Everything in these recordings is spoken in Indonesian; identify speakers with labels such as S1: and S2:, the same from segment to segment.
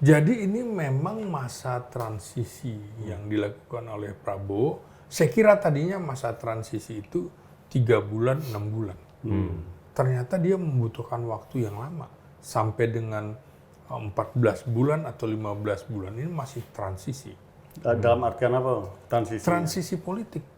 S1: Jadi ini memang masa transisi yang dilakukan oleh Prabowo. Saya kira tadinya masa transisi itu 3 bulan, 6 bulan. Ternyata dia membutuhkan waktu yang lama. Sampai dengan 14 bulan atau 15 bulan ini masih transisi.
S2: Dalam artian apa transisi?
S1: Transisi politik.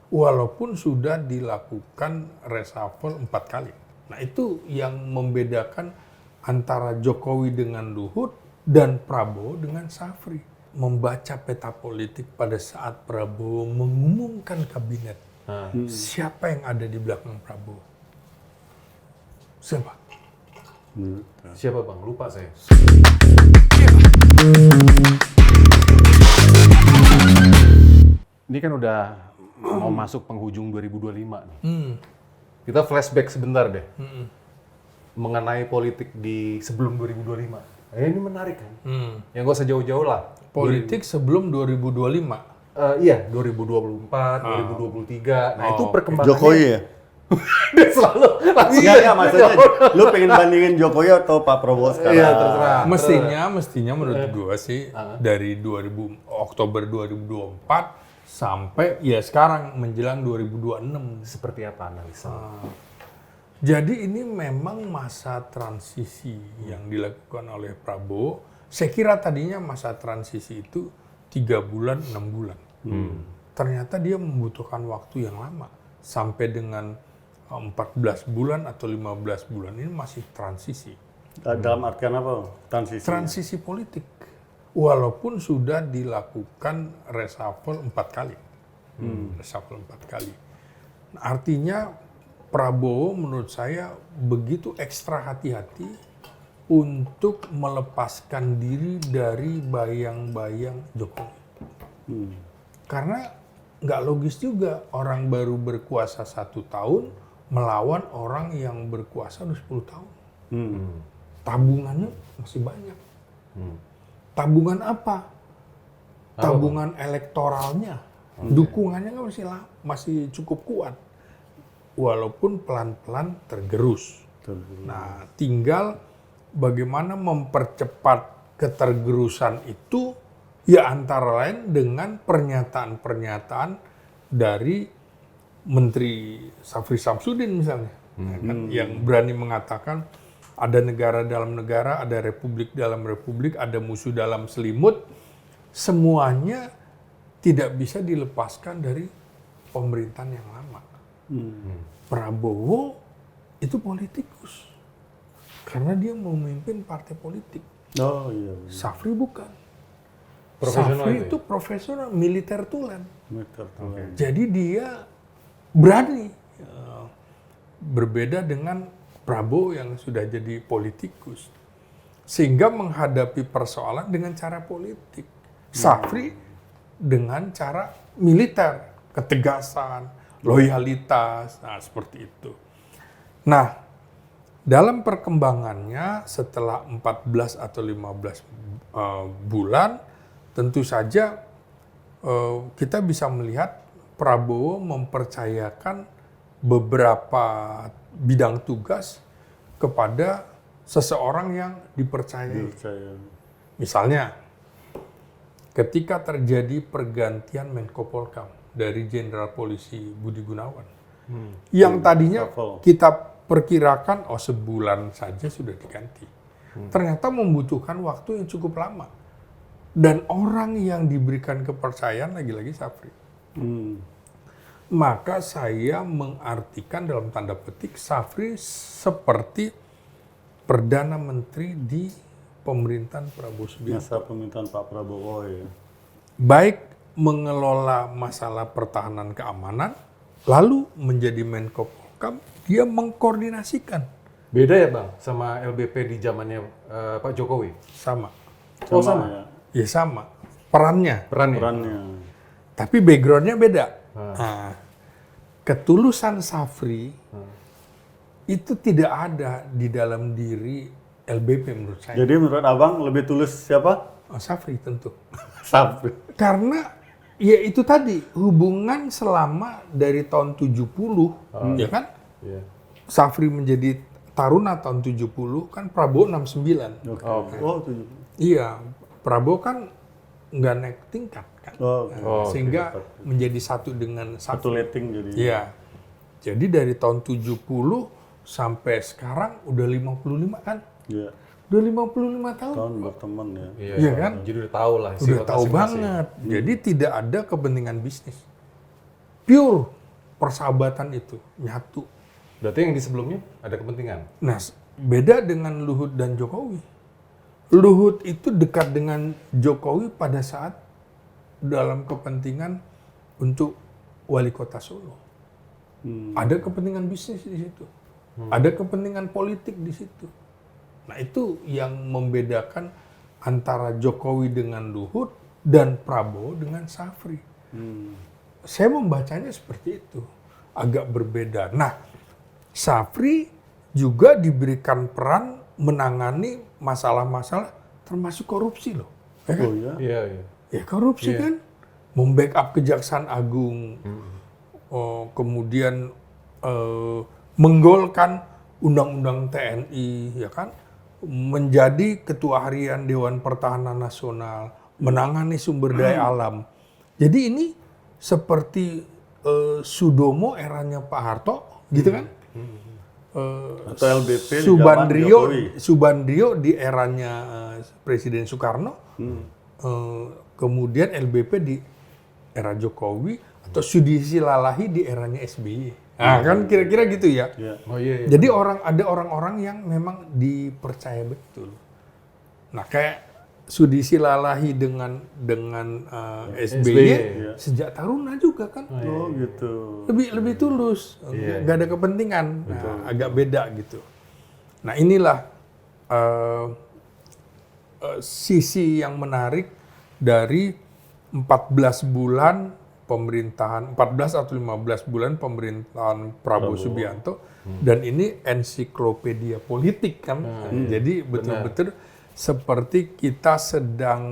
S1: Walaupun sudah dilakukan reshuffle 4 kali. Nah itu yang membedakan antara Jokowi dengan Luhut dan Prabowo dengan Safri. Membaca peta politik pada saat Prabowo mengumumkan kabinet. Siapa yang ada di belakang Prabowo? Siapa?
S3: Siapa bang? Lupa saya. Ini kan udah mau masuk penghujung 2025 nih. Kita flashback sebentar deh. Mengenai politik di sebelum 2025. Ini menarik kan? Yang gak usah jauh-jauh lah.
S1: Politik sebelum 2025.
S3: Iya, 2024, 2023. Nah itu perkembangannya.
S2: Jokowi ya?
S3: Dia selalu langsung.
S2: Iya, maksudnya lu pengen bandingin Jokowi atau Pak Prabowo sekarang?
S3: Iya, terserah.
S1: Mestinya menurut gua sih dari Oktober 2024 sampai ya sekarang menjelang 2026.
S3: Seperti apa analisa?
S1: Jadi ini memang masa transisi yang dilakukan oleh Prabowo. Saya kira tadinya masa transisi itu 3 bulan, 6 bulan. Ternyata dia membutuhkan waktu yang lama. Sampai dengan 14 bulan atau 15 bulan ini masih transisi.
S2: Dalam artian apa transisi?
S1: Transisi politik. Walaupun sudah dilakukan reshuffle 4 kali. Reshuffle 4 kali. Nah, artinya Prabowo menurut saya begitu ekstra hati-hati untuk melepaskan diri dari bayang-bayang Jokowi. Karena nggak logis juga orang baru berkuasa 1 tahun melawan orang yang berkuasa udah 10 tahun. Tabungannya masih banyak. Tabungan apa? Tabungan elektoralnya. Dukungannya kan masih cukup kuat. Walaupun pelan-pelan tergerus. Nah, tinggal bagaimana mempercepat ketergerusan itu ya antara lain dengan pernyataan-pernyataan dari Menteri Safri Samsudin misalnya, ya kan, yang berani mengatakan ada negara dalam negara, ada republik dalam republik, ada musuh dalam selimut, semuanya tidak bisa dilepaskan dari pemerintahan yang lama. Prabowo itu politikus karena dia memimpin partai politik.
S2: Oh iya.
S1: Safri bukan.
S3: Profesional
S1: Safri itu profesional, militer tulen.
S2: Okay.
S1: Jadi dia berani. Berbeda dengan Prabowo yang sudah jadi politikus. Sehingga menghadapi persoalan dengan cara politik. Safri dengan cara militer, ketegasan, loyalitas, nah seperti itu. Nah, dalam perkembangannya setelah 14 atau 15 bulan, tentu saja kita bisa melihat Prabowo mempercayakan beberapa bidang tugas kepada seseorang yang dipercayai. Misalnya, ketika terjadi pergantian Menko Polkam dari Jenderal Polisi Budi Gunawan, yang tadinya kita perkirakan sebulan saja sudah diganti. Ternyata membutuhkan waktu yang cukup lama. Dan orang yang diberikan kepercayaan lagi-lagi Safri. Maka saya mengartikan dalam tanda petik Safri seperti Perdana Menteri di pemerintahan Prabowo Subianto.
S2: Masa pemerintahan Pak Prabowo ya.
S1: Baik mengelola masalah pertahanan keamanan, lalu menjadi Menko Polkam, dia mengkoordinasikan.
S3: Beda ya bang sama LBP di zamannya Pak Jokowi?
S1: Sama.
S3: Oh sama?
S2: Ya.
S1: Ya sama. Perannya.
S2: Perannya.
S1: Tapi backgroundnya beda. Nah, ketulusan Safri itu tidak ada di dalam diri LBP menurut saya.
S2: Jadi menurut abang lebih tulus siapa?
S1: Safri tentu.
S2: Safri.
S1: Karena ya itu tadi hubungan selama dari tahun 70 ya kan?
S3: Iya.
S1: Safri menjadi taruna tahun 70 kan Prabowo 69.
S2: Oh,
S1: Iya, Prabowo kan nggak naik tingkat kan. Sehingga
S2: oke.
S1: menjadi satu dengan
S2: Satu
S1: Safri.
S2: letting jadi.
S1: Iya. Jadi dari tahun 70 sampai sekarang udah 55 kan?
S2: Iya.
S1: Udah 55 tahun.
S2: Tahun berteman ya.
S1: Iya kan?
S3: Jadi udah tahu lah.
S1: Udah
S3: sifat
S1: tahu
S3: masing-masing.
S1: banget. Jadi tidak ada kepentingan bisnis. Pure persahabatan itu nyatu.
S3: Berarti yang di sebelumnya ada kepentingan.
S1: Nah, beda dengan Luhut dan Jokowi. Luhut itu dekat dengan Jokowi pada saat dalam kepentingan untuk wali kota Solo. Ada kepentingan bisnis di situ. Ada kepentingan politik di situ. Nah, itu yang membedakan antara Jokowi dengan Luhut dan Prabowo dengan Safri. Saya membacanya seperti itu. Agak berbeda. Nah, Safri juga diberikan peran menangani masalah-masalah termasuk korupsi loh. Ya kan?
S2: Oh ya.
S3: Iya, iya.
S1: Ya korupsi kan. Membackup Kejaksaan Agung. Kemudian menggolkan Undang-Undang TNI, ya kan? Menjadi Ketua Harian Dewan Pertahanan Nasional, menangani sumber daya alam. Jadi ini seperti Sudomo eranya Pak Harto, gitu kan?
S2: Atau LBP di zaman Jokowi.
S1: Subandrio di eranya Presiden Soekarno, kemudian LBP di era Jokowi, atau Sudisi Lalahi di eranya SBY. Nah, kan kira-kira gitu ya.
S2: Iya.
S3: Oh iya, iya.
S1: Jadi ada orang-orang yang memang dipercaya betul. Nah, kayak Sudisi Lalahi dengan SBY
S2: iya.
S1: sejak Taruna juga kan.
S2: Oh gitu.
S1: Lebih tulus,
S3: Iya.
S1: nggak ada kepentingan. Nah, agak beda gitu. Nah, inilah sisi yang menarik dari 14 bulan pemerintahan, 14 atau 15 bulan pemerintahan Prabowo Subianto, dan ini ensiklopedia politik kan. Jadi betul-betul seperti kita sedang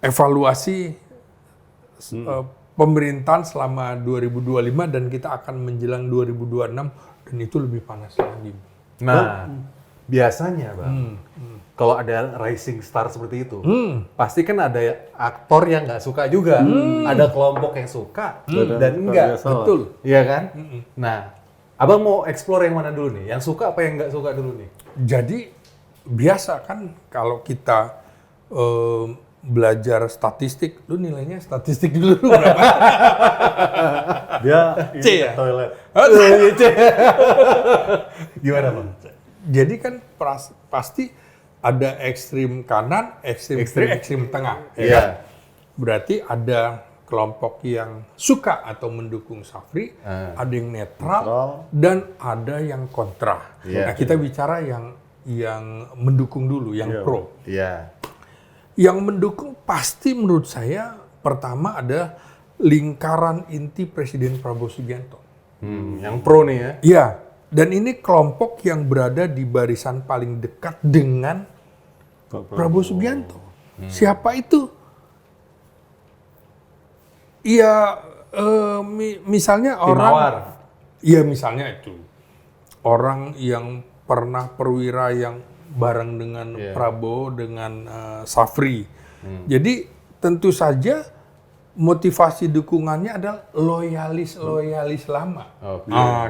S1: evaluasi pemerintahan selama 2025 dan kita akan menjelang 2026 dan itu lebih panas lagi.
S3: Nah, biasanya Bang, kalau ada rising star seperti itu, pasti kan ada aktor yang nggak suka juga. Ada kelompok yang suka dan enggak.
S2: biasa lah.
S1: Betul.
S3: Iya kan? Nah, Abang mau explore yang mana dulu nih? Yang suka apa yang nggak suka dulu nih?
S1: Jadi biasa kan kalau kita belajar statistik, lu nilainya statistik dulu berapa?
S2: Dia
S1: C
S2: ini
S1: ya?
S2: ke toilet.
S3: Gimana Bang?
S1: Jadi kan pasti ada ekstrim kanan, ekstrim kiri, ekstrim tengah. Ya
S3: Iya.
S1: kan? Berarti ada kelompok yang suka atau mendukung Safri, ada yang netral, dan ada yang kontra.
S3: Iya.
S1: Nah, kita bicara yang mendukung dulu, yang
S2: Iya.
S1: pro.
S3: Iya.
S1: Yang mendukung pasti menurut saya pertama ada lingkaran inti Presiden Prabowo Subianto.
S3: Yang pro nih ya.
S1: Iya, dan ini kelompok yang berada di barisan paling dekat dengan Prabowo Subianto. Siapa itu? Iya, misalnya orang.
S3: Mawar.
S1: Iya, misalnya itu orang yang pernah perwira yang bareng dengan Prabowo dengan Safri. Jadi tentu saja motivasi dukungannya adalah loyalis lama.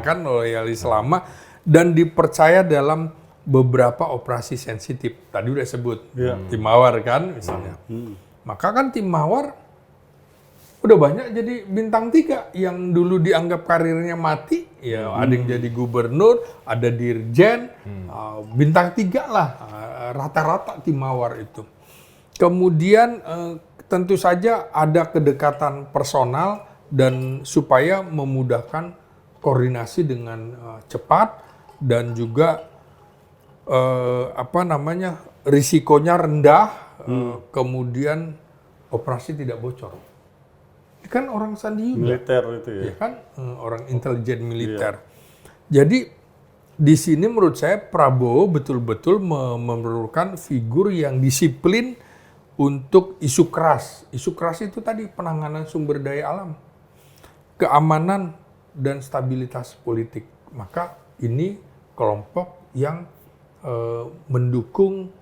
S1: Kan loyalis lama dan dipercaya dalam beberapa operasi sensitif. Tadi udah sebut Tim Mawar kan misalnya. Maka kan Tim Mawar udah banyak jadi bintang 3 yang dulu dianggap karirnya mati. Ya ada yang jadi gubernur, ada dirjen, bintang 3 lah rata-rata Tim Mawar itu. Kemudian tentu saja ada kedekatan personal dan supaya memudahkan koordinasi dengan cepat dan juga risikonya rendah, kemudian operasi tidak bocor. Kan orang Sandi Yuda,
S2: Militer itu ya.
S1: ya kan orang intelijen militer. Jadi di sini menurut saya Prabowo betul-betul memerlukan figur yang disiplin untuk isu keras. Isu keras itu tadi penanganan sumber daya alam, keamanan dan stabilitas politik. Maka ini kelompok yang mendukung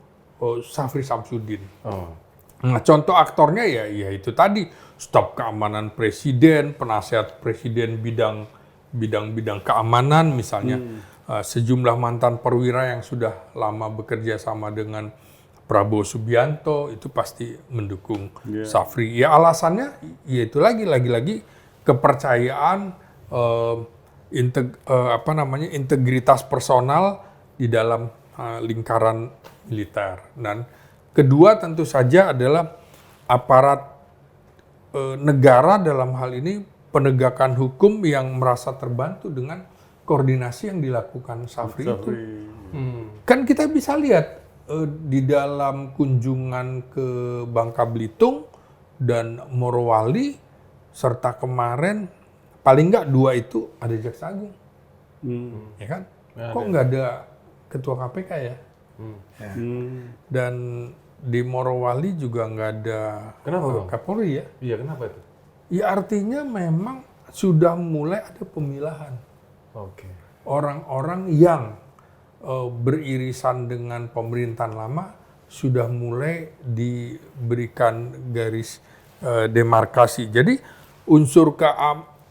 S1: Syafri Samsudin.
S3: Oh.
S1: Nah, contoh aktornya ya itu tadi, staf keamanan presiden, penasehat presiden bidang keamanan misalnya, sejumlah mantan perwira yang sudah lama bekerja sama dengan Prabowo Subianto itu pasti mendukung Syafri. Ya alasannya yaitu lagi-lagi kepercayaan, integritas personal di dalam lingkaran militer. Dan kedua tentu saja adalah aparat negara dalam hal ini penegakan hukum yang merasa terbantu dengan koordinasi yang dilakukan Syafri itu. Kan kita bisa lihat di dalam kunjungan ke Bangka Belitung dan Morowali, serta kemarin paling nggak 2 itu ada Jaksa Agung, ya kan? Kok nggak ada Ketua KPK ya? Ya. Dan di Morowali juga nggak ada Kapolri ya?
S3: Iya, kenapa itu?
S1: Ya artinya memang sudah mulai ada pemilahan.
S3: Oke.
S1: Orang-orang yang beririsan dengan pemerintahan lama sudah mulai diberikan garis demarkasi. Jadi unsur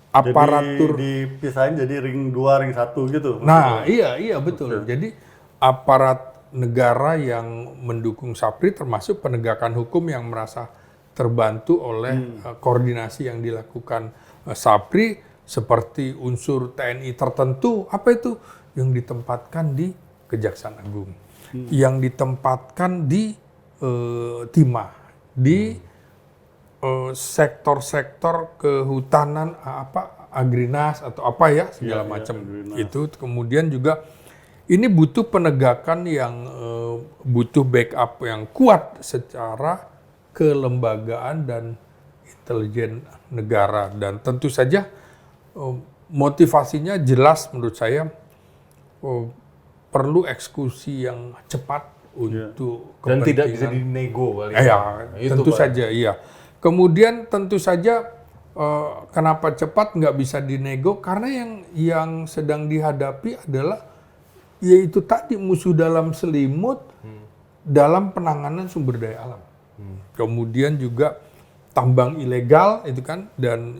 S1: aparatur
S2: dipisahin jadi ring 2, ring 1 gitu.
S1: Nah, iya betul. Jadi aparat negara yang mendukung Syafri termasuk penegakan hukum yang merasa terbantu oleh koordinasi yang dilakukan Syafri, seperti unsur TNI tertentu, apa itu? Yang ditempatkan di Kejaksaan Agung, yang ditempatkan di Timah, di sektor-sektor kehutanan, Agrinas atau apa ya, segala macam. Itu kemudian juga ini butuh penegakan yang butuh backup yang kuat secara kelembagaan dan intelijen negara, dan tentu saja motivasinya jelas menurut saya perlu eksekusi yang cepat untuk
S3: dan
S1: kepentingan.
S3: tidak bisa dinego kali.
S1: Tentu saja iya. Kemudian tentu saja kenapa cepat nggak bisa dinego, karena yang sedang dihadapi adalah yaitu tadi musuh dalam selimut dalam penanganan sumber daya alam. Kemudian juga tambang ilegal itu kan, dan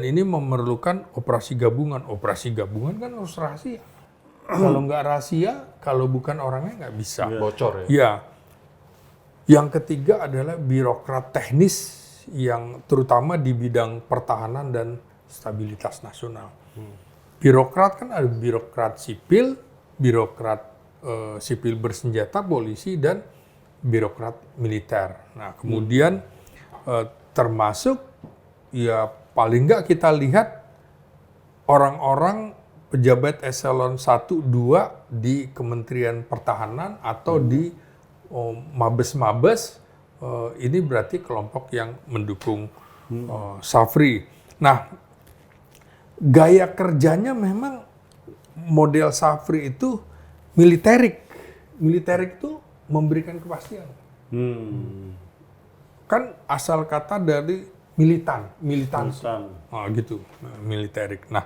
S1: ini memerlukan operasi gabungan. Operasi gabungan kan harus rahasia. Kalau nggak rahasia, kalau bukan orangnya nggak bisa.
S3: Bocor ya?
S1: Ya. Yang ketiga adalah birokrat teknis yang terutama di bidang pertahanan dan stabilitas nasional. Birokrat kan ada birokrat sipil, birokrat sipil bersenjata, polisi, dan birokrat militer. Nah, kemudian termasuk ya paling nggak kita lihat orang-orang pejabat eselon 1-2 di Kementerian Pertahanan atau di mabes-mabes, ini berarti kelompok yang mendukung Syafri. Nah, gaya kerjanya memang model Syafri itu militerik. Militerik itu memberikan kepastian. Kan asal kata dari militan. Nah, gitu, militerik. Nah,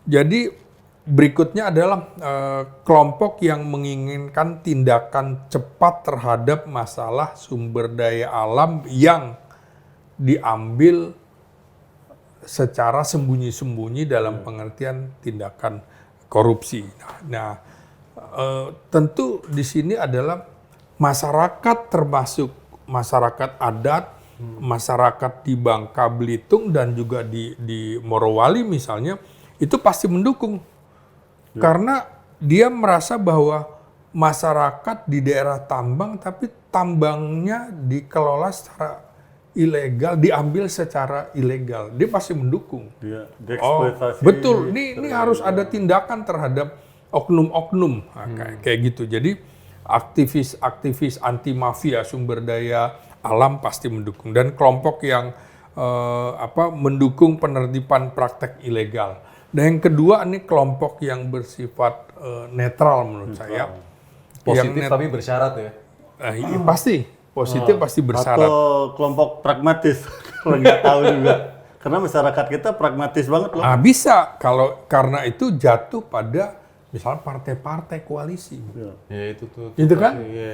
S1: jadi berikutnya adalah kelompok yang menginginkan tindakan cepat terhadap masalah sumber daya alam yang diambil secara sembunyi-sembunyi dalam pengertian tindakan korupsi. Nah, tentu di sini adalah masyarakat, termasuk masyarakat adat, masyarakat di Bangka Belitung dan juga di Morowali misalnya, itu pasti mendukung. Karena dia merasa bahwa masyarakat di daerah tambang, tapi tambangnya dikelola secara ilegal, diambil secara ilegal. Dia pasti mendukung.
S2: Dieksploitasi.
S1: Betul. Ini harus ada tindakan terhadap oknum-oknum. Kayak gitu. Jadi aktivis-aktivis anti mafia sumber daya alam pasti mendukung, dan kelompok yang mendukung penertiban praktek ilegal. Dan yang kedua ini kelompok yang bersifat netral menurut saya.
S3: Positif tapi bersyarat ya?
S1: Pasti positif, pasti bersyarat.
S2: Atau kelompok pragmatis, kalau nggak tahu juga. Karena masyarakat kita pragmatis banget loh.
S1: Bisa, karena itu jatuh pada misalnya partai-partai koalisi.
S2: Iya.
S3: Ya itu tuh.
S1: Itu kan?
S3: Iya.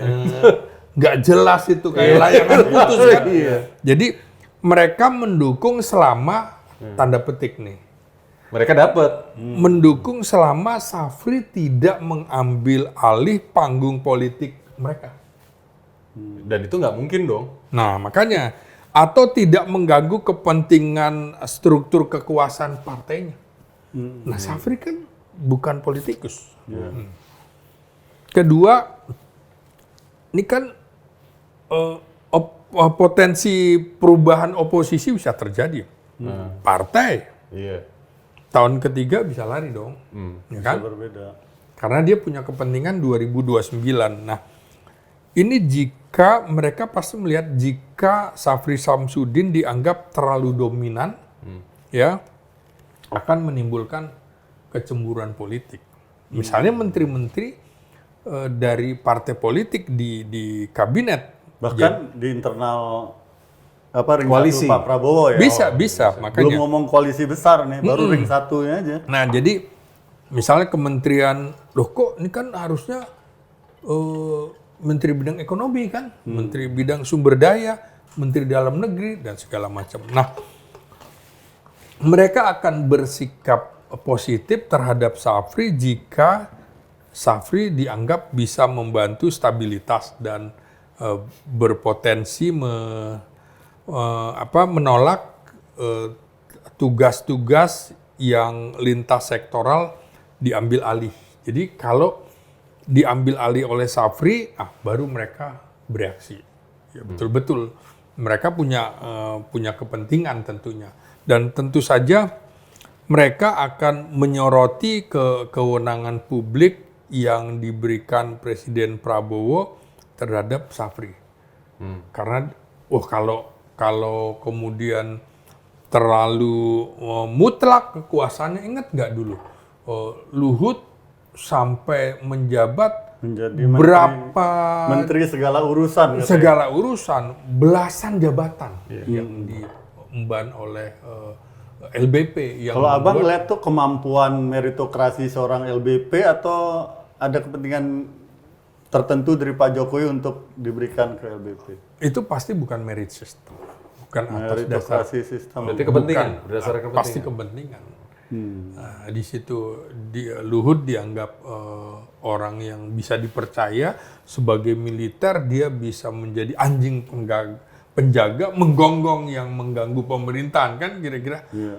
S1: Nggak jelas itu kayak layangan putus kan.
S3: Iya.
S1: Jadi mereka mendukung selama tanda petik nih.
S3: Mereka dapat.
S1: Mendukung selama Safri tidak mengambil alih panggung politik mereka.
S3: Dan itu nggak mungkin dong.
S1: Nah, makanya atau tidak mengganggu kepentingan struktur kekuasaan partainya. Nah, Safri kan bukan politikus. Kedua, ini kan potensi perubahan oposisi bisa terjadi. Partai
S3: Iya.
S1: tahun ketiga bisa lari dong, ya kan?
S2: Bisa berbeda.
S1: Karena dia punya kepentingan 2029. Nah, ini jika mereka pasti melihat jika Safri Samsudin dianggap terlalu dominan, ya akan menimbulkan kecemburuan politik. Misalnya menteri-menteri dari partai politik di kabinet.
S2: Bahkan di internal ring
S3: Koalisi.
S2: satu Pak Prabowo ya.
S1: Bisa,
S2: Belum
S1: makanya.
S2: ngomong koalisi besar nih, baru ring satunya aja.
S1: Nah, jadi misalnya kementerian, loh kok ini kan harusnya menteri bidang ekonomi kan, menteri bidang sumber daya, menteri dalam negeri, dan segala macam. Nah, mereka akan bersikap positif terhadap Safri jika Safri dianggap bisa membantu stabilitas dan berpotensi menolak tugas-tugas yang lintas sektoral diambil alih. Jadi kalau diambil alih oleh Safri, baru mereka bereaksi. Ya, betul-betul mereka punya kepentingan tentunya. Dan tentu saja mereka akan menyoroti kewenangan publik yang diberikan Presiden Prabowo terhadap Safri. Karena kalau kemudian terlalu mutlak kekuasaannya, ingat nggak dulu Luhut sampai menjabat
S2: Menjadi
S1: berapa
S2: menteri segala urusan. katanya.
S1: segala urusan, belasan jabatan yang diemban oleh LBP yang
S2: Kalau abang
S1: membuat-
S2: lihat tuh kemampuan meritokrasi seorang LBP atau ada kepentingan tertentu dari Pak Jokowi untuk diberikan ke LBP?
S1: itu pasti bukan merit system, bukan atas dasar
S2: Meritokrasi sistem.
S3: Berarti kepentingan,
S1: bukan,
S3: berdasarkan kepentingan.
S1: pasti kepentingan. Nah, di situ Luhut dianggap orang yang bisa dipercaya sebagai militer, dia bisa menjadi anjing penjaga menggonggong yang mengganggu pemerintahan kan kira-kira.
S2: Iya.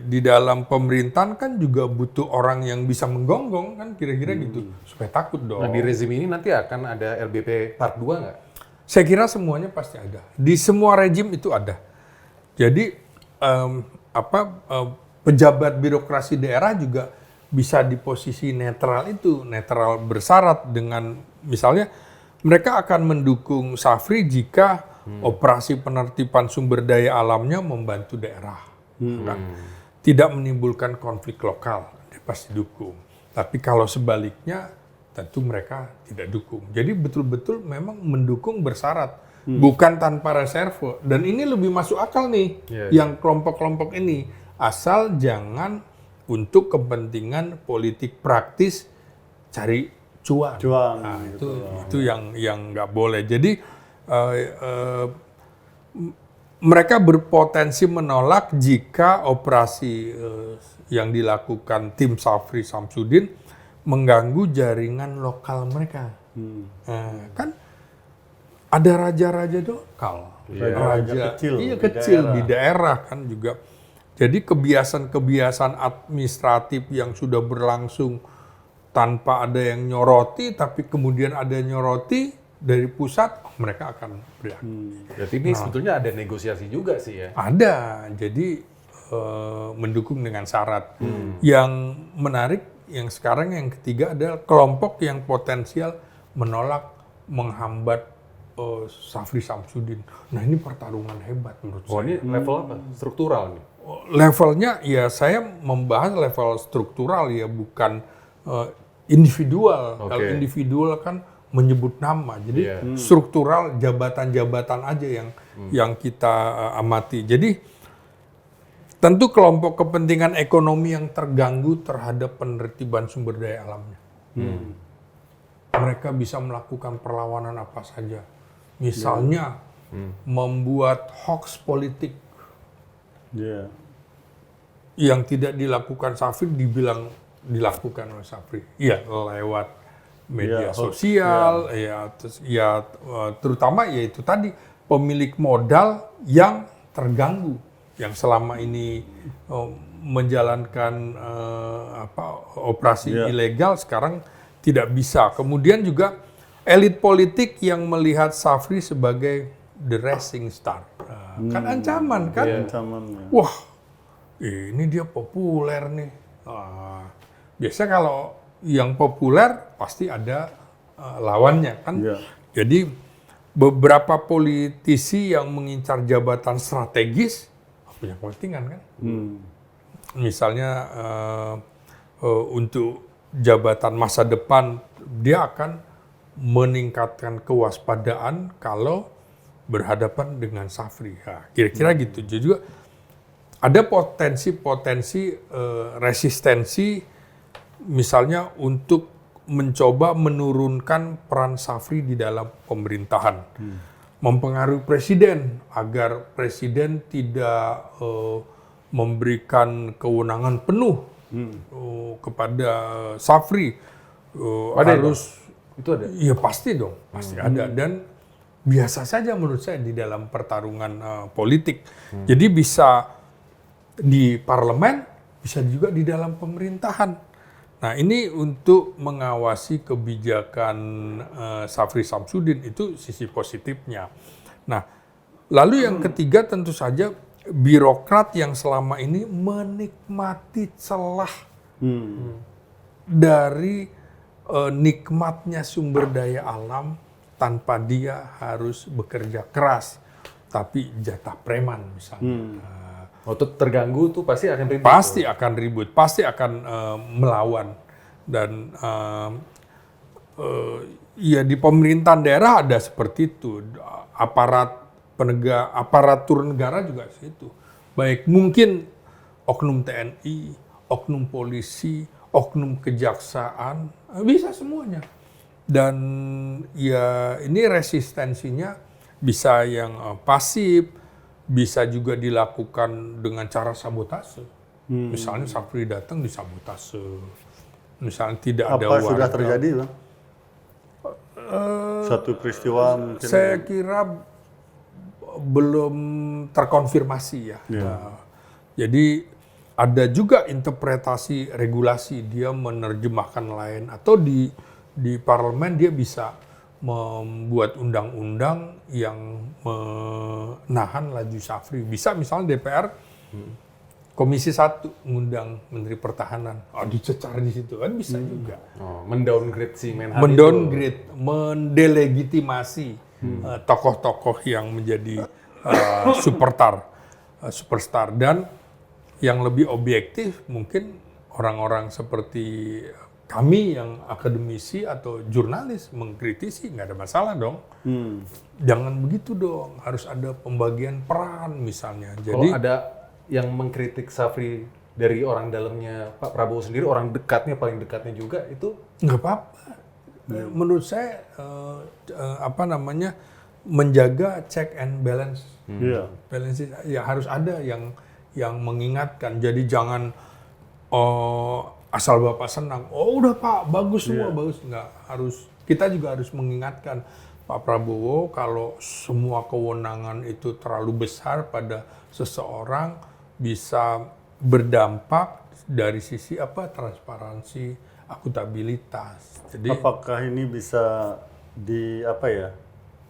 S1: Di dalam pemerintahan kan juga butuh orang yang bisa menggonggong kan kira-kira gitu supaya takut dong.
S3: Nah, di rezim ini nanti akan ada LBP Part 2 nggak?
S1: Saya kira semuanya pasti ada. Di semua rejim itu ada. Jadi pejabat birokrasi daerah juga bisa di posisi netral itu, netral bersyarat dengan misalnya mereka akan mendukung Safri jika operasi penertiban sumber daya alamnya membantu daerah, kan? Tidak menimbulkan konflik lokal, dia pasti dukung. Tapi kalau sebaliknya, tentu mereka tidak dukung. Jadi betul-betul memang mendukung bersyarat, bukan tanpa reserve. Dan ini lebih masuk akal nih, yang kelompok-kelompok ini, asal jangan untuk kepentingan politik praktis cari cuan. Nah, itu yang nggak boleh. Jadi mereka berpotensi menolak jika operasi yang dilakukan tim Safri Samsudin mengganggu jaringan lokal mereka. Kan ada raja-raja lokal, raja kecil di daerah kan juga. Jadi kebiasaan-kebiasaan administratif yang sudah berlangsung tanpa ada yang nyoroti, tapi kemudian ada yang nyoroti dari pusat, mereka akan bereaksi.
S3: Berarti ini sebetulnya ada negosiasi juga sih ya?
S1: Ada, jadi mendukung dengan syarat. Yang menarik, yang sekarang yang ketiga adalah kelompok yang potensial menolak, menghambat Safri Samsudin. Nah ini pertarungan hebat menurut saya.
S3: Oh ini level apa? Struktural nih?
S1: Levelnya ya saya membahas level struktural ya, bukan individual. Kalau individual kan menyebut nama, jadi struktural jabatan-jabatan aja yang kita amati. Jadi tentu kelompok kepentingan ekonomi yang terganggu terhadap penertiban sumber daya alamnya. Mereka bisa melakukan perlawanan apa saja. Misalnya membuat hoax politik
S2: Iya.
S1: yang tidak dilakukan Safri dibilang dilakukan oleh Safri. Iya, lewat media
S2: Ya, hoax,
S1: sosial, terutama yaitu tadi pemilik modal yang terganggu, yang selama ini menjalankan operasi
S2: Ya.
S1: ilegal sekarang tidak bisa. Kemudian juga elit politik yang melihat Safri sebagai the rising star. Kan ancaman kan?
S2: Ancamannya.
S1: Wah, ini dia populer nih. Biasanya kalau yang populer pasti ada lawannya kan.
S2: Iya.
S1: Jadi beberapa politisi yang mengincar jabatan strategis punya kepentingan kan. Misalnya untuk jabatan masa depan dia akan meningkatkan kewaspadaan kalau berhadapan dengan Safri. Kira-kira gitu. Jadi juga ada potensi-potensi resistensi misalnya untuk mencoba menurunkan peran Safri di dalam pemerintahan. Mempengaruhi presiden agar presiden tidak memberikan kewenangan penuh kepada Safri. Harus
S3: Itu ada.
S1: iya pasti dong, pasti ada. Dan biasa saja menurut saya di dalam pertarungan politik. Jadi bisa di parlemen, bisa juga di dalam pemerintahan. Nah ini untuk mengawasi kebijakan Safri Samsudin, itu sisi positifnya. Nah lalu yang ketiga tentu saja birokrat yang selama ini menikmati celah dari nikmatnya sumber daya alam tanpa dia harus bekerja keras, tapi jatah preman misalnya.
S3: Waktu terganggu tuh pasti akan ribut.
S1: Pasti akan ribut, pasti akan melawan. Dan ya di pemerintahan daerah ada seperti itu. Aparatur negara juga situ. Baik mungkin oknum TNI, oknum polisi, oknum kejaksaan, bisa semuanya. Dan ya ini resistensinya bisa yang pasif, bisa juga dilakukan dengan cara sabotase. Misalnya Safri datang disabotase. Misalnya tidak ada
S2: Apa
S1: warga.
S2: sudah terjadi, Bang? Satu peristiwa mungkin.
S1: Saya kira belum terkonfirmasi ya. Jadi ada juga interpretasi regulasi, dia menerjemahkan lain, atau di parlemen dia bisa membuat undang-undang yang menahan laju Safri. Bisa misalnya DPR Komisi 1 ngundang Menteri Pertahanan, dicecar di situ kan bisa juga.
S3: Mendowngrade si Menhan
S1: Mendowngrade, mendelegitimasi tokoh-tokoh yang menjadi superstar. Dan yang lebih objektif mungkin orang-orang seperti kami yang akademisi atau jurnalis mengkritisi, nggak ada masalah dong. Jangan begitu dong, harus ada pembagian peran misalnya. Jadi
S3: Kalau ada yang mengkritik Safri dari orang dalamnya Pak Prabowo sendiri, orang dekatnya, paling dekatnya juga, itu
S1: nggak apa-apa. Menurut saya menjaga check and balance. Balance ya harus ada yang mengingatkan. Jadi jangan asal Bapak senang, udah Pak bagus semua bagus, nggak harus. Kita juga harus mengingatkan Pak Prabowo kalau semua kewenangan itu terlalu besar pada seseorang bisa berdampak dari sisi transparansi, akuntabilitas. Jadi
S2: apakah ini bisa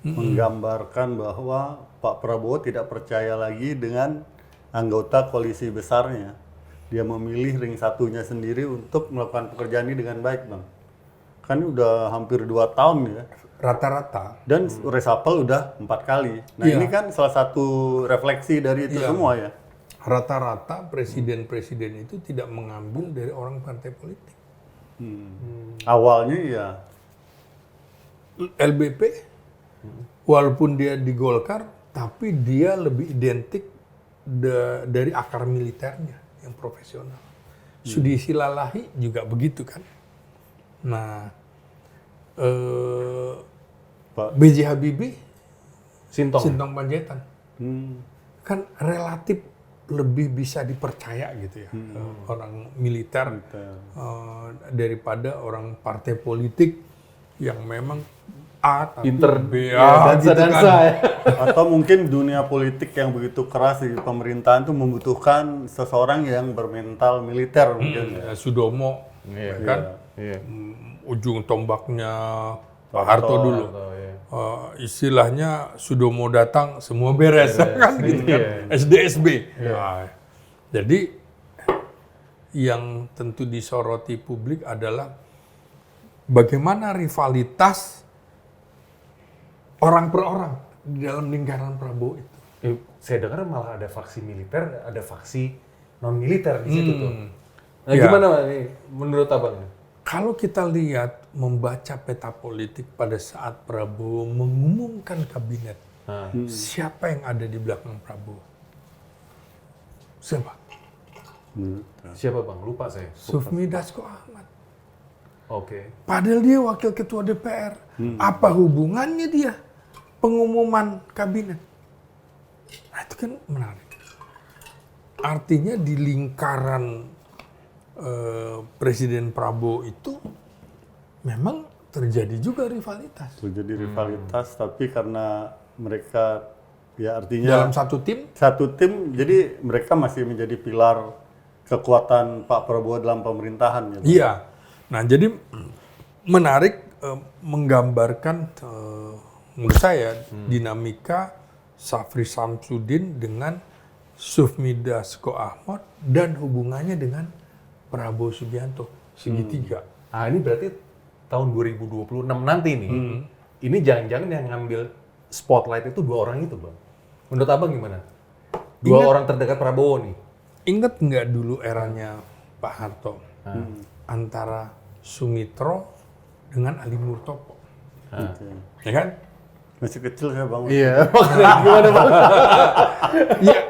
S2: menggambarkan bahwa Pak Prabowo tidak percaya lagi dengan anggota koalisi besarnya? Dia memilih ring satunya sendiri untuk melakukan pekerjaan ini dengan baik, Bang. Kan udah hampir 2 tahun ya.
S1: rata-rata
S2: Dan reshuffle udah 4 kali. Nah ini kan salah satu refleksi dari itu semua ya.
S1: rata-rata presiden-presiden itu tidak mengambil dari orang partai politik.
S2: Awalnya ya.
S1: LBP, walaupun dia di Golkar, tapi dia lebih identik dari akar militernya yang profesional. Sudi Silalahi juga begitu kan. Nah,
S2: Pak.
S1: B.J. Habibie,
S3: Sintong.
S1: Panjaitan,
S2: Hmm.
S1: kan relatif lebih bisa dipercaya gitu ya, orang militer daripada orang partai politik yang memang A tapi
S3: Pinter,
S1: B,
S3: dansa-dansa ya.
S2: Atau mungkin dunia politik yang begitu keras di pemerintahan itu membutuhkan seseorang yang bermental militer mungkin.
S1: Ya, Sudomo,
S3: Iya.
S1: ya kan?
S3: Iya.
S1: Ujung tombaknya Pak Harto dulu.
S3: Atau, ya.
S1: Istilahnya Sudomo datang semua beres, kan gitu kan?
S3: Iya.
S1: SDSB. Nah, jadi yang tentu disoroti publik adalah bagaimana rivalitas orang per orang di dalam lingkaran Prabowo itu.
S3: Saya dengar malah ada faksi militer, ada faksi non militer di situ tuh. Nah,
S1: Ya.
S3: gimana Pak, ini menurut abang?
S1: Kalau kita lihat membaca peta politik pada saat Prabowo mengumumkan kabinet, siapa yang ada di belakang Prabowo? Siapa?
S3: Siapa bang? Lupa saya.
S1: Sufmi Dasko Ahmad.
S3: Oke.
S1: Padahal dia wakil ketua DPR. Apa hubungannya dia pengumuman kabinet? Nah, itu kan menarik. Artinya di lingkaran Presiden Prabowo itu memang terjadi juga rivalitas.
S2: Terjadi rivalitas, tapi karena mereka ya artinya
S1: Dalam satu tim,
S2: jadi mereka masih menjadi pilar kekuatan Pak Prabowo dalam pemerintahan. Ya, Pak?
S1: iya. Nah, jadi menarik menggambarkan menurut saya dinamika Safri Samsudin dengan Sufmi Dasko Ahmad dan hubungannya dengan Prabowo Subianto, segitiga.
S3: Ah ini berarti tahun 2026 nanti nih. Ini jangan-jangan yang ngambil spotlight itu dua orang itu bang. Menurut abang gimana? Dua orang terdekat Prabowo nih.
S1: Ingat nggak dulu eranya Pak Harto antara Sumitro dengan Ali Murtopo,
S2: Oke.
S1: ya kan?
S2: Masih kecil saya bang.
S3: Iya. Gimana bang?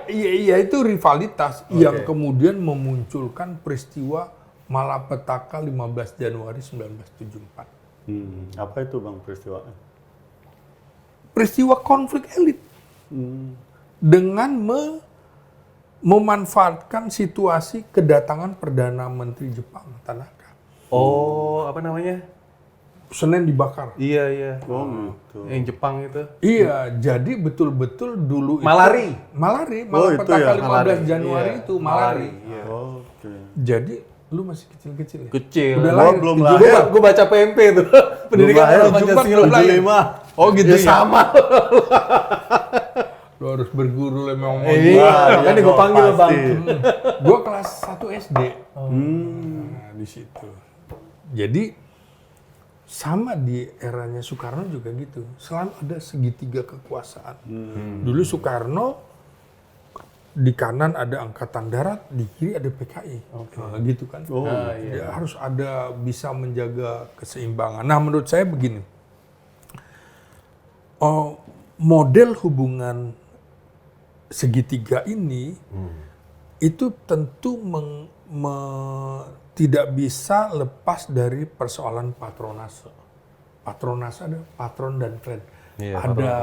S1: Iya itu rivalitas yang kemudian memunculkan peristiwa malapetaka 15 Januari 1974.
S2: Apa itu bang peristiwanya?
S1: Peristiwa konflik elit dengan memanfaatkan situasi kedatangan Perdana Menteri Jepang Tanaka.
S3: Oh apa namanya?
S1: Senin dibakar.
S3: Iya.
S2: Oh gitu.
S3: Yang Jepang itu.
S1: Iya, jadi betul-betul dulu
S3: Malari.
S1: Malari,
S2: Oh, itu
S1: malapetaka
S2: ya?
S1: 15
S3: Malari,
S1: Januari
S3: iya.
S1: itu Malari.
S3: Iya.
S2: Oke.
S1: Jadi lu masih kecil-kecil ya?
S3: Kecil.
S1: Udah
S2: Oh,
S1: lahir.
S2: belum
S3: Gue
S2: lahir.
S3: baca PMP tuh. Pendidikan
S2: lahir,
S3: Moral
S1: Jumat
S3: Pancasila.
S1: belum lahir.
S2: 75.
S1: Oh gitu ya?
S3: Sama.
S1: Lu harus berguru lah memang.
S3: Iya, kan gue panggil
S2: pasti.
S3: bang.
S1: Gue kelas 1 SD. Nah, di situ. Jadi sama di eranya Soekarno juga gitu. Selalu ada segitiga kekuasaan. Dulu Soekarno di kanan ada Angkatan Darat, di kiri ada PKI. Nah, gitu kan.
S2: Oh,
S1: Dia harus ada bisa menjaga keseimbangan. Nah, menurut saya begini. Model hubungan segitiga ini itu tentu tidak bisa lepas dari persoalan patronase. Patronase ada patron dan klan.
S3: Iya,
S1: Ada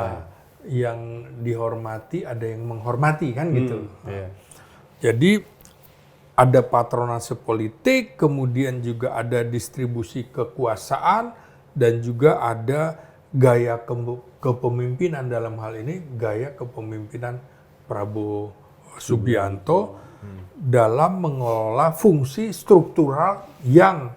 S1: yang dihormati, ada yang menghormati kan gitu.
S3: Iya.
S1: Jadi ada patronase politik, kemudian juga ada distribusi kekuasaan dan juga ada gaya kepemimpinan, dalam hal ini gaya kepemimpinan Prabowo Subianto dalam mengelola fungsi struktural yang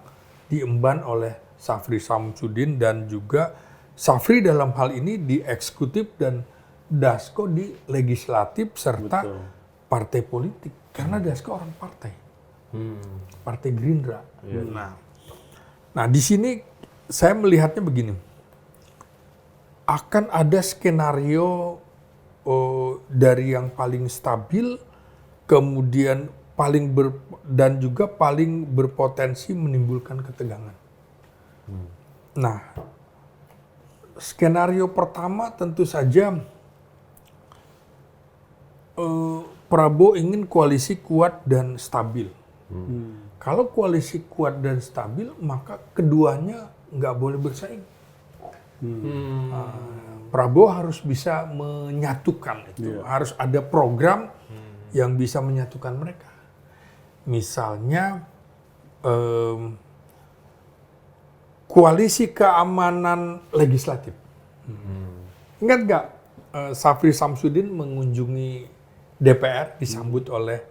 S1: diemban oleh Safri Samsudin dan juga Safri dalam hal ini di eksekutif dan Dasko di legislatif serta
S2: Betul.
S1: partai politik. Karena Dasko orang partai, partai Gerindra. Nah di sini saya melihatnya begini, akan ada skenario dari yang paling stabil, kemudian dan juga paling berpotensi menimbulkan ketegangan. Nah, skenario pertama tentu saja Prabowo ingin koalisi kuat dan stabil. Kalau koalisi kuat dan stabil, maka keduanya nggak boleh bersaing. Prabowo harus bisa menyatukan itu, harus ada program yang bisa menyatukan mereka. Misalnya koalisi keamanan legislatif. Ingat nggak Safri Samsudin mengunjungi DPR disambut oleh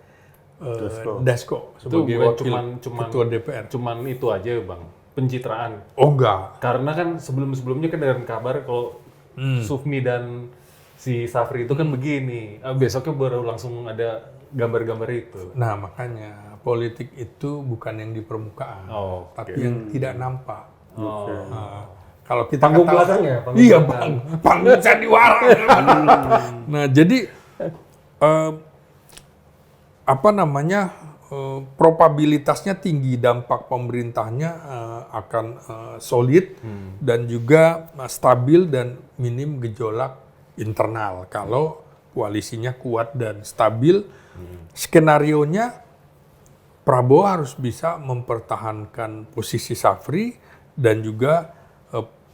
S1: Dasko sebagai wakil ketua DPR.
S3: Cuman itu aja Bang, pencitraan.
S1: Oh enggak.
S3: Karena kan sebelum-sebelumnya kan dengan kabar kalau Sufmi dan si Safri itu kan begini. Besoknya baru langsung ada gambar-gambar itu.
S1: Nah makanya politik itu bukan yang di permukaan, tapi yang tidak nampak. Kalau kita
S3: Panggung
S1: kata,
S3: belakangnya, panggung
S1: iya
S3: belakang.
S1: panggung sandiwara. Nah jadi probabilitasnya tinggi, dampak pemerintahnya akan solid dan juga stabil dan minim gejolak internal. Kalau koalisinya kuat dan stabil, skenarionya Prabowo harus bisa mempertahankan posisi Safri dan juga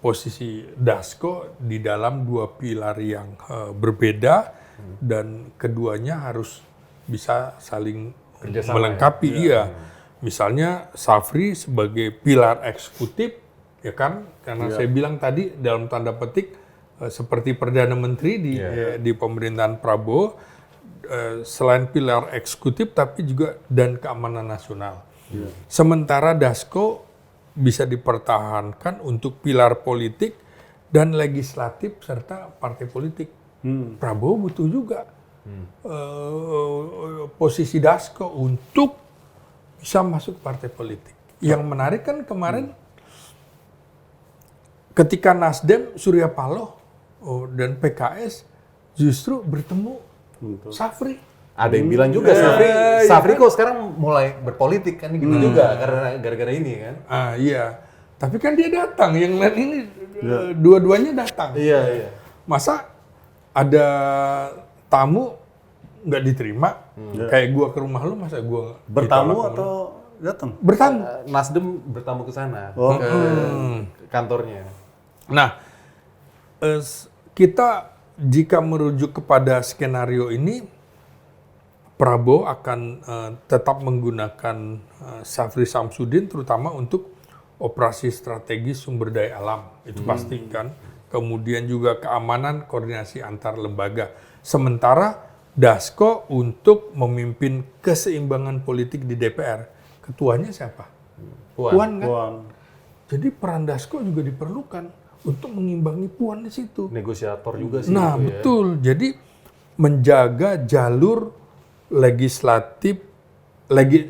S1: posisi Dasko di dalam dua pilar yang berbeda dan keduanya harus bisa saling
S3: Kerjasama,
S1: melengkapi. Iya. Misalnya Safri sebagai pilar eksekutif, ya kan? Karena saya bilang tadi dalam tanda petik seperti Perdana Menteri di pemerintahan Prabowo, selain pilar eksekutif tapi juga dan keamanan nasional. Sementara Dasko bisa dipertahankan untuk pilar politik dan legislatif serta partai politik. Prabowo butuh juga posisi Dasko untuk bisa masuk partai politik. Yang menarik kan kemarin ketika Nasdem, Surya Paloh dan PKS justru bertemu Safri.
S3: Ada yang bilang juga Safri kok sekarang mulai berpolitik kan gitu juga karena gara-gara ini kan.
S1: Iya. Tapi kan dia datang, yang lain ini dua-duanya datang.
S3: Iya.
S1: Masa ada tamu nggak diterima? Kayak gua ke rumah lu, masa gua
S2: Bertamu
S1: ditolak
S2: atau datang?
S1: bertamu?
S3: Nasdem bertamu ke sana ke kantornya.
S1: Nah, kita jika merujuk kepada skenario ini, Prabowo akan tetap menggunakan Safri Samsudin terutama untuk operasi strategis sumber daya alam, itu pasti kan. Kemudian juga keamanan, koordinasi antar lembaga. Sementara Dasko untuk memimpin keseimbangan politik di DPR. Ketuanya siapa? Puan kan?
S2: Puan.
S1: Jadi peran Dasko juga diperlukan untuk mengimbangi Puan di situ.
S3: Negosiator juga sih.
S1: Nah,
S3: itu ya.
S1: betul. Jadi menjaga jalur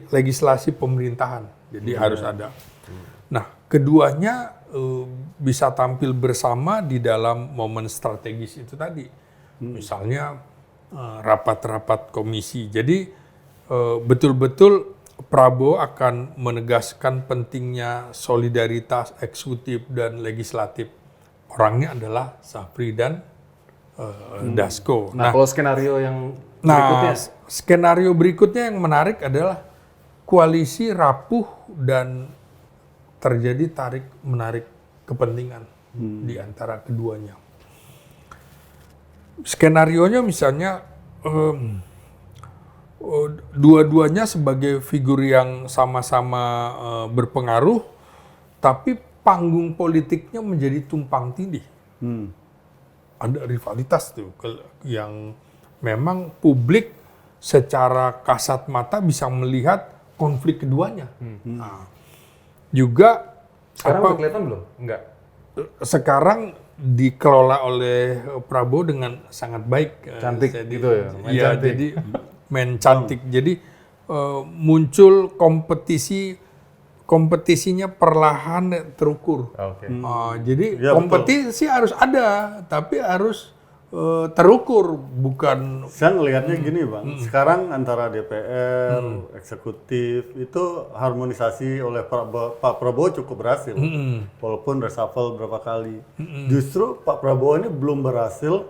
S1: legislasi pemerintahan. Jadi harus ada. Nah, keduanya bisa tampil bersama di dalam momen strategis itu tadi. Misalnya rapat-rapat komisi. Jadi betul-betul Prabowo akan menegaskan pentingnya solidaritas eksekutif dan legislatif. Orangnya adalah Safri dan Dasko.
S3: Nah, kalau skenario yang berikutnya,
S1: skenario berikutnya yang menarik adalah koalisi rapuh dan terjadi tarik-menarik kepentingan di antara keduanya. Skenarionya misalnya dua-duanya sebagai figur yang sama-sama berpengaruh, tapi panggung politiknya menjadi tumpang tindih. Ada rivalitas tuh yang memang publik secara kasat mata bisa melihat konflik keduanya. Nah, juga
S3: sekarang udah kelihatan belum? Enggak.
S1: Sekarang dikelola oleh Prabowo dengan sangat baik.
S3: Cantik gitu ya?
S1: Iya, jadi main cantik. Jadi muncul kompetisinya perlahan terukur. Jadi
S2: Ya,
S1: kompetisi harus ada, tapi harus terukur, bukan.
S2: Saya ngelihatnya gini Bang, sekarang antara DPR, eksekutif itu harmonisasi oleh Pak Prabowo cukup berhasil, walaupun reshuffle berapa kali. Justru Pak Prabowo ini belum berhasil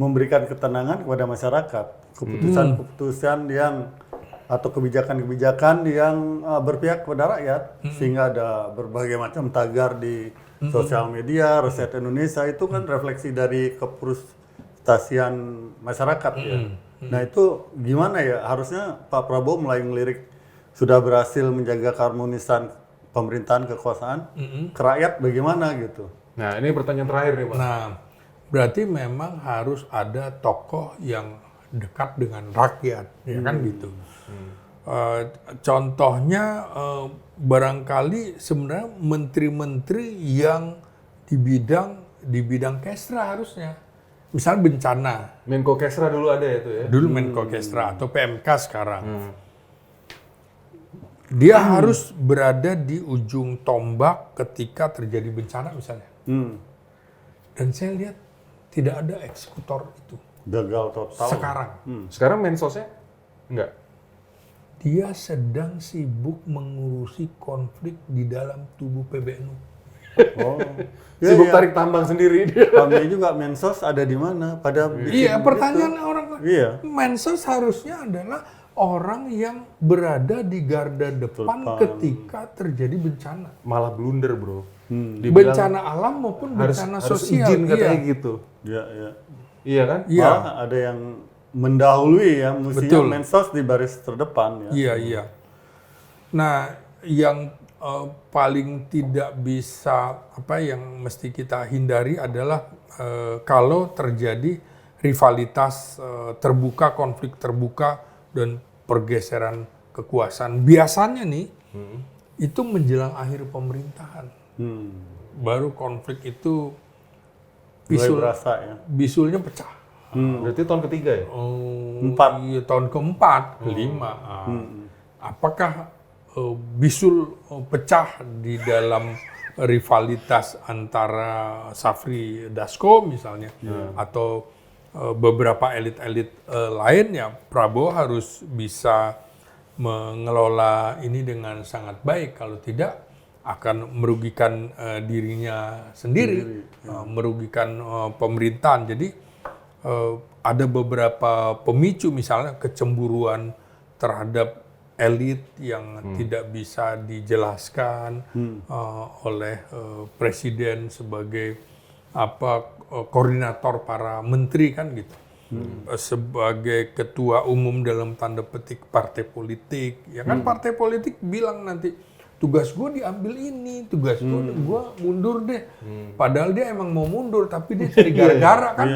S2: memberikan ketenangan kepada masyarakat. Keputusan-keputusan yang atau kebijakan-kebijakan yang berpihak kepada rakyat, sehingga ada berbagai macam tagar di sosial media. Reset Indonesia itu kan refleksi dari kefrustasian masyarakat ya. Nah itu gimana ya, harusnya Pak Prabowo mulai ngelirik sudah berhasil menjaga keharmonisan pemerintahan kekuasaan ke rakyat bagaimana gitu.
S3: Nah, ini pertanyaan terakhir nih, Pak.
S1: Nah, berarti memang harus ada tokoh yang dekat dengan rakyat, ya kan gitu. Contohnya barangkali sebenarnya menteri-menteri yang di bidang kesra harusnya. Misal bencana,
S3: Menko Kesra dulu ada ya itu ya.
S1: dulu Menko Kesra atau PMK sekarang. Dia harus berada di ujung tombak ketika terjadi bencana misalnya. Dan saya lihat tidak ada eksekutor itu
S2: Gagal total.
S1: sekarang.
S3: Sekarang Mensosnya enggak.
S1: Dia sedang sibuk mengurusi konflik di dalam tubuh PBNU.
S2: Oh.
S3: Sibuk tarik tambang sendiri dia.
S2: Kami juga Mensos ada di mana? Pada
S1: Iya, pertanyaan orang
S2: Iya.
S1: Mensos harusnya adalah orang yang berada di garda depan ketika terjadi bencana.
S3: Malah blunder, Bro. Dibilang
S1: Bencana alam maupun bencana
S3: harus
S1: sosial.
S3: izin katanya
S1: Iya.
S3: gitu.
S2: Iya, iya.
S3: Iya kan?
S1: Iya.
S2: Malah ada yang mendahului ya, mestinya
S1: Betul.
S2: Mensos di baris terdepan ya.
S1: Iya, iya. Nah, yang paling tidak bisa yang mesti kita hindari adalah kalau terjadi rivalitas terbuka, konflik terbuka dan pergeseran kekuasaan. Biasanya nih itu menjelang akhir pemerintahan. Baru konflik itu
S2: Mulai berasa ya.
S1: bisulnya pecah.
S3: Berarti tahun ketiga ya?
S2: Empat.
S1: Iya, tahun keempat, kelima. Apakah bisul pecah di dalam rivalitas antara Safri Dasko misalnya atau beberapa elit-elit lainnya? Prabowo harus bisa mengelola ini dengan sangat baik, kalau tidak akan merugikan dirinya sendiri, merugikan pemerintahan. Jadi ada beberapa pemicu, misalnya kecemburuan terhadap elit yang tidak bisa dijelaskan oleh presiden sebagai koordinator para menteri kan gitu. Sebagai ketua umum dalam tanda petik partai politik, ya kan partai politik bilang nanti tugas gue diambil ini, tugas gue mundur deh. Padahal dia emang mau mundur, tapi dia cari gara-gara kan.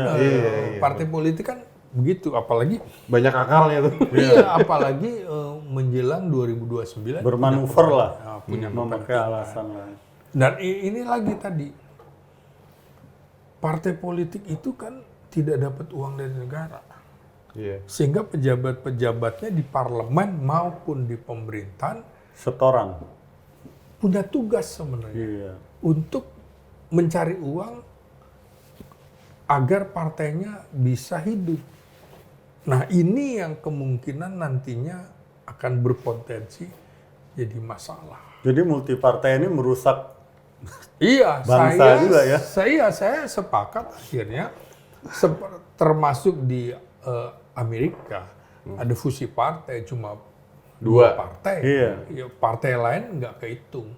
S1: Partai politik kan begitu, apalagi
S3: Banyak akalnya tuh.
S1: iya, apalagi menjelang 2029
S2: Bermanuver lah.
S1: punya
S2: Memakai alasan lah.
S1: Dan ini lagi tadi, partai politik itu kan tidak dapat uang dari negara.
S3: Iya.
S1: Sehingga pejabat-pejabatnya di parlemen maupun di pemerintahan
S2: Setoran.
S1: punya tugas sebenarnya
S2: Iya.
S1: untuk mencari uang agar partainya bisa hidup. Nah, ini yang kemungkinan nantinya akan berpotensi jadi masalah.
S2: Jadi multi partai ini merusak
S1: Iya,
S2: Bangsa juga ya.
S1: Saya sepakat akhirnya, termasuk di Amerika ada fusi partai cuma dua partai,
S2: Iya.
S1: Ya, partai lain nggak kehitung.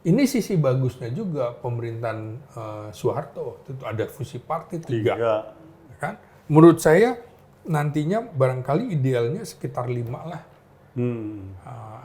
S1: Ini sisi bagusnya juga pemerintahan Soeharto, itu ada fusi partai tiga. Kan? Menurut saya nantinya barangkali idealnya sekitar 5 lah.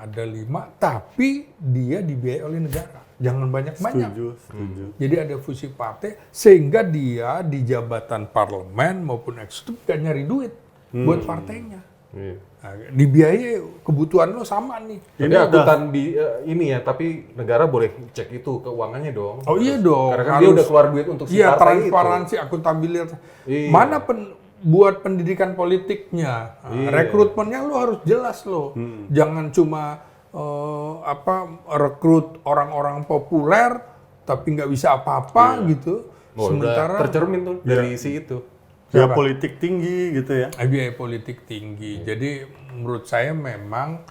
S1: Ada 5, tapi dia dibiayai oleh negara. Jangan banyak-banyak.
S2: Setuju.
S1: Jadi ada fusi partai sehingga dia di jabatan parlemen maupun eksekutif gak nyari duit buat partainya.
S3: Iya.
S1: Nah, dibiayai, kebutuhan lo sama nih.
S3: Ini akuntan di ini ya, tapi negara boleh cek itu keuangannya dong.
S1: Oh iya dong.
S3: Karena kan dia udah keluar duit untuk si
S1: iya,
S3: partai
S1: transparansi, akuntabilitas.
S3: Iya.
S1: Mana buat pendidikan politiknya, rekrutmennya lo harus jelas lo. Jangan cuma rekrut orang-orang populer tapi nggak bisa apa-apa gitu.
S3: Oh,
S1: Sementara
S3: udah tercermin tuh dari si itu.
S2: Ya politik tinggi gitu ya.
S1: biaya politik tinggi. Jadi menurut saya memang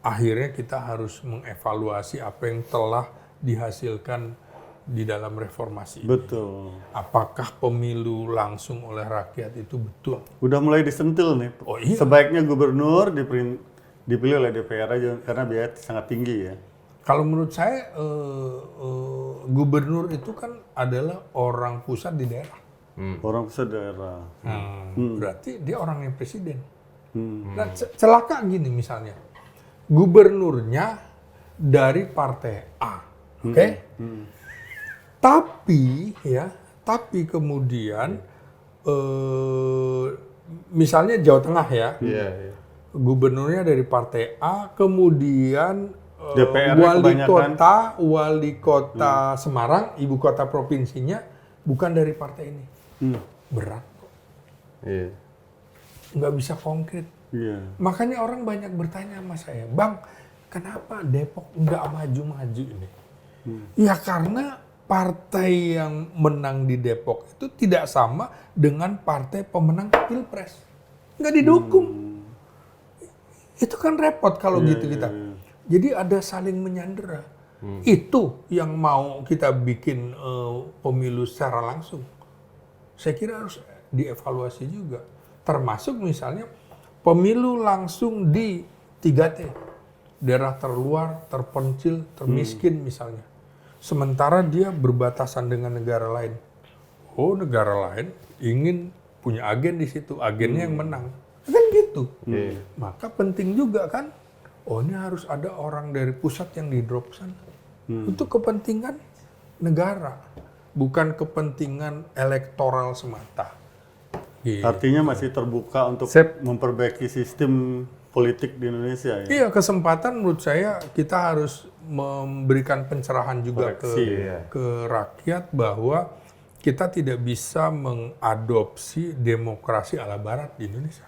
S1: akhirnya kita harus mengevaluasi apa yang telah dihasilkan di dalam reformasi.
S2: Betul.
S1: Apakah pemilu langsung oleh rakyat itu betul?
S2: Udah mulai disentil nih.
S1: Oh iya.
S2: Sebaiknya gubernur dipilih oleh DPR aja karena biaya sangat tinggi ya.
S1: Kalau menurut saya gubernur itu kan adalah orang pusat di daerah.
S2: Orang pusat daerah.
S1: Berarti dia orangnya presiden. Nah, celaka gini misalnya, gubernurnya dari partai A, oke? Tapi kemudian misalnya Jawa Tengah ya,
S3: Iya.
S1: gubernurnya dari partai A, kemudian
S2: DPR-nya kebanyakan.
S1: wali kota Semarang, ibu kota provinsinya bukan dari partai ini. Berat kok,
S3: Iya.
S1: nggak bisa konkret.
S2: Iya.
S1: Makanya orang banyak bertanya sama saya, Bang, kenapa Depok nggak maju-maju ini? Ya karena partai yang menang di Depok itu tidak sama dengan partai pemenang Pilpres. Nggak didukung. Itu kan repot kalau gitu kita. Jadi ada saling menyandera. Itu yang mau kita bikin pemilu secara langsung. Saya kira harus dievaluasi juga. Termasuk misalnya pemilu langsung di 3T. Daerah terluar, terpencil, termiskin misalnya. Sementara dia berbatasan dengan negara lain. Oh, negara lain ingin punya agen di situ, agennya yang menang. Kan gitu. Maka penting juga kan, oh ini harus ada orang dari pusat yang di-drop sana. Untuk kepentingan negara, bukan kepentingan elektoral semata. Gitu.
S2: Artinya masih terbuka untuk memperbaiki sistem politik di Indonesia ya.
S1: Iya, kesempatan menurut saya kita harus memberikan pencerahan juga ke rakyat bahwa kita tidak bisa mengadopsi demokrasi ala barat di Indonesia.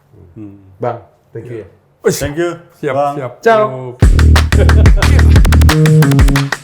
S3: Bang, thank you ya.
S2: Thank you.
S1: Siap,
S2: Bang.
S1: siap.
S3: Ciao.
S1: Yuk.